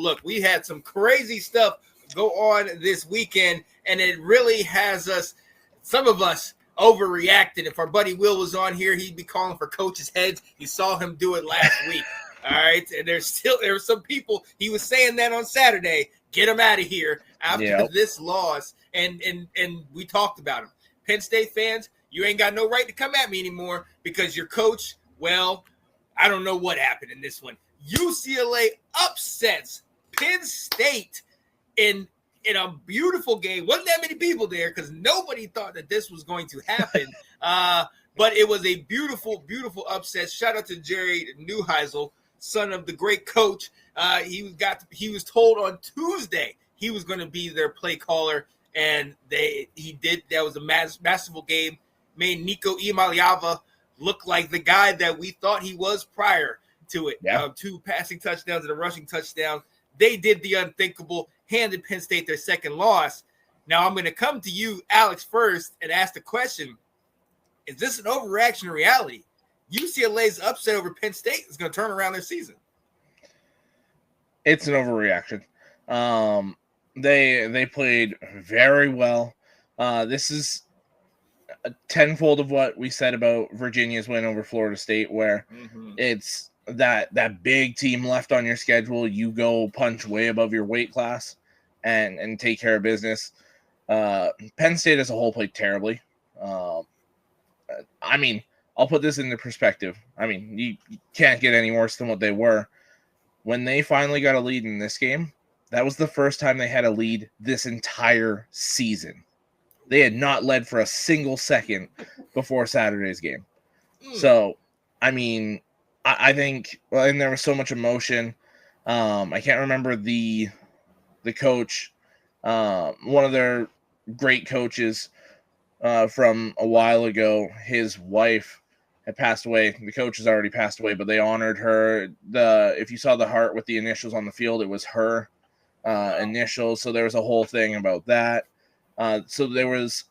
look, we had some crazy stuff go on this weekend, and it really has us, some of us, overreacted. If our buddy Will was on here, he'd be calling for coaches' heads. You saw him do it last week. All right. And there were some people, he was saying that on Saturday, get him out of here after this loss. And we talked about him. Penn State fans, you ain't got no right to come at me anymore because your coach, well, I don't know what happened in this one. UCLA upsets Penn State in a beautiful game. Wasn't that many people there because nobody thought that this was going to happen. But it was a beautiful, beautiful upset. Shout out to Jerry Neuheisel, son of the great coach. He was told on Tuesday he was going to be their play caller, and he did. That was a masterful game. Made Nico Imaliava look like the guy that we thought he was prior to it. 2 passing touchdowns and a rushing touchdown. They did the unthinkable, handed Penn State their second loss. Now I'm going to come to you, Alex, first and ask the question, is this an overreaction in reality? UCLA's upset over Penn State is going to turn around their season. It's an overreaction. They played very well. This is a tenfold of what we said about Virginia's win over Florida State, where it's that big team left on your schedule. You go punch way above your weight class and take care of business. Penn State as a whole played terribly. I mean, I'll put this into perspective. I mean, you can't get any worse than what they were. When they finally got a lead in this game, that was the first time they had a lead this entire season. They had not led for a single second before Saturday's game. So, I mean, I think, well, and there was so much emotion. I can't remember the coach, one of their great coaches from a while ago. His wife had passed away. The coach has already passed away, but they honored her. If you saw the heart with the initials on the field, it was her initials. So there was a whole thing about that. So there was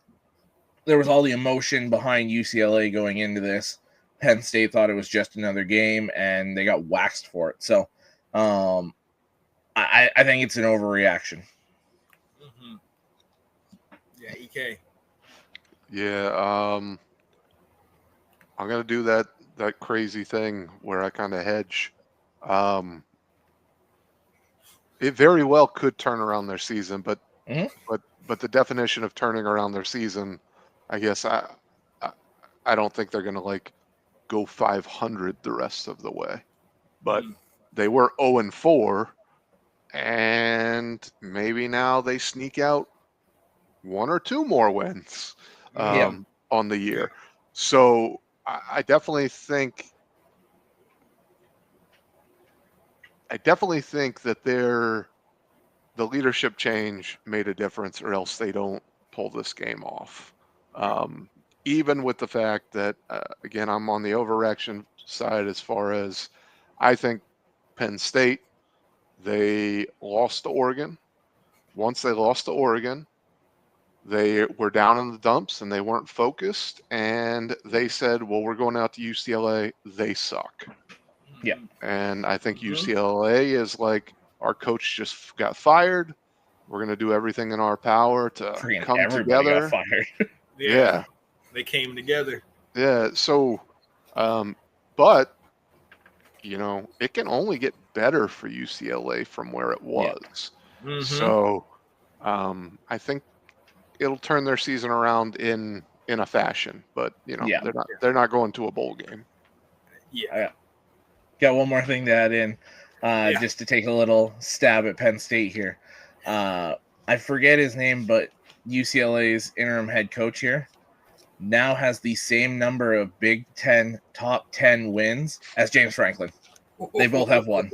all the emotion behind UCLA going into this. Penn State thought it was just another game, and they got waxed for it. So I think it's an overreaction. Yeah, EK. Yeah, I'm gonna do that crazy thing where I kind of hedge. It very well could turn around their season, but the definition of turning around their season, I guess I don't think they're gonna go 500 the rest of the way. But they were 0-4, and maybe now they sneak out 1 or 2 more wins on the year. So I definitely think that the leadership change made a difference, or else they don't pull this game off. Even with the fact that, again, I'm on the overreaction side as far as I think Penn State, they lost to Oregon. Once they lost to Oregon, they were down in the dumps and they weren't focused, and they said, well, we're going out to UCLA. They suck. Yeah. And I think UCLA is like, our coach just got fired. We're going to do everything in our power to come together. Got fired. Yeah. They came together. Yeah. So, but, it can only get better for UCLA from where it was. Yeah. So, I think it'll turn their season around in a fashion, but they're not going to a bowl game. Yeah. Got one more thing to add in, just to take a little stab at Penn State here. I forget his name, but UCLA's interim head coach here now has the same number of Big Ten top 10 wins as James Franklin. They both have 1.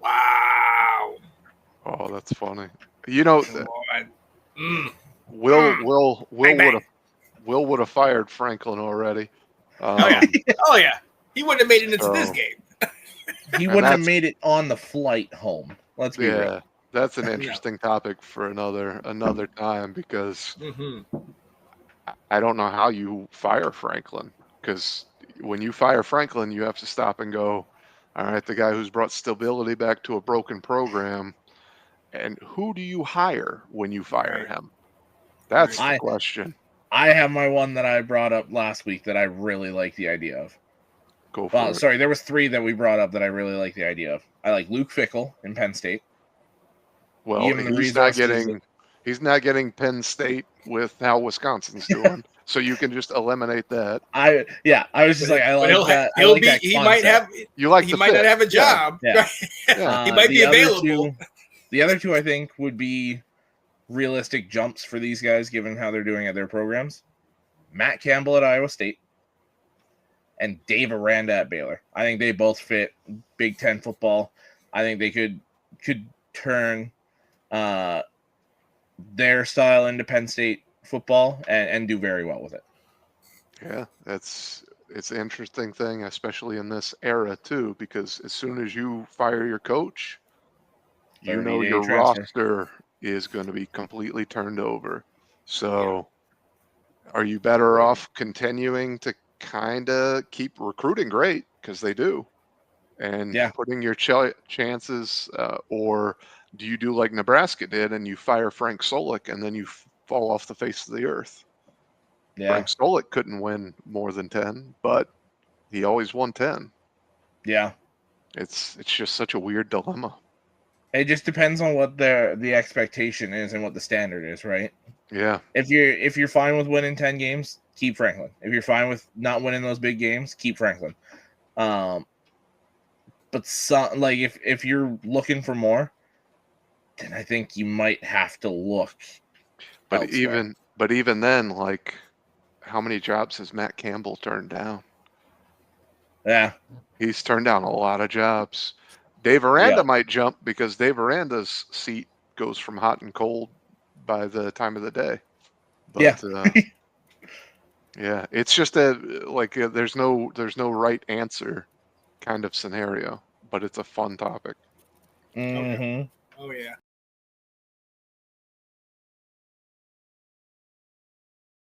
Wow. Oh, that's funny. Will would have fired Franklin already. Oh yeah. He wouldn't have made it into this game. He wouldn't have made it on the flight home. Let's be real. That's an interesting topic for another time, because I don't know how you fire Franklin, because when you fire Franklin, you have to stop and go, All right, the guy who's brought stability back to a broken program. And who do you hire when you fire him? That's the question. I have my one that I brought up last week that I really like the idea of. Go for it. Sorry, there was 3 that we brought up that I really like the idea of. I like Luke Fickell in Penn State. Well, he's not getting Penn State with how Wisconsin's doing, so you can just eliminate that. I was just I like that. He might not have a job. Yeah. He might be available. The other two I think would be realistic jumps for these guys, given how they're doing at their programs. Matt Campbell at Iowa State and Dave Aranda at Baylor. I think they both fit Big Ten football. I think they could turn their style into Penn State football and do very well with it. Yeah, it's an interesting thing, especially in this era too, because as soon as you fire your coach, you know your roster is going to be completely turned over. So are you better off continuing to kind of keep recruiting great, because they do, and putting your chances, or do you do like Nebraska did and you fire Frank Solich and then you fall off the face of the earth? Yeah. Frank Solich couldn't win more than 10, but he always won 10. Yeah. It's just such a weird dilemma. It just depends on what the expectation is and what the standard is, right? Yeah. If you're fine with winning 10 games, keep Franklin. If you're fine with not winning those big games, keep Franklin. But if you're looking for more, then I think you might have to look. But even then, like, how many jobs has Matt Campbell turned down? Yeah. He's turned down a lot of jobs. Dave Aranda might jump, because Dave Aranda's seat goes from hot and cold by the time of the day. But yeah, it's just there's no right answer kind of scenario, but it's a fun topic. Mm-hmm. Oh yeah.